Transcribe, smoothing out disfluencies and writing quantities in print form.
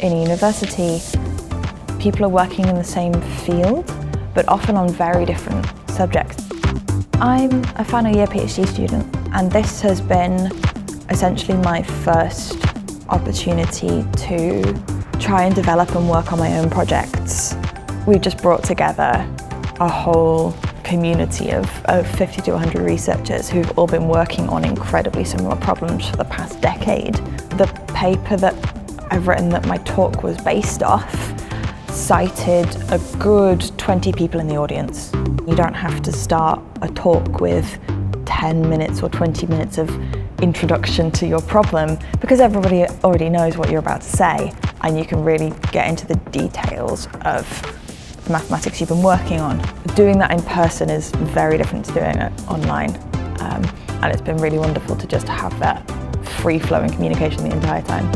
In university, people are working in the same field, but often on very different subjects. I'm a final year PhD student, and this has been essentially my first opportunity to try and develop and work on my own projects. We just brought together a whole community of 50 to 100 researchers who've all been working on incredibly similar problems for the past decade. The paper that I've written that my talk was based off cited a good 20 people in the audience. You don't have to start a talk with 10 minutes or 20 minutes of introduction to your problem because everybody already knows what you're about to say, and you can really get into the details of the mathematics you've been working on. Doing that in person is very different to doing it online, and it's been really wonderful to just have that free-flowing communication the entire time.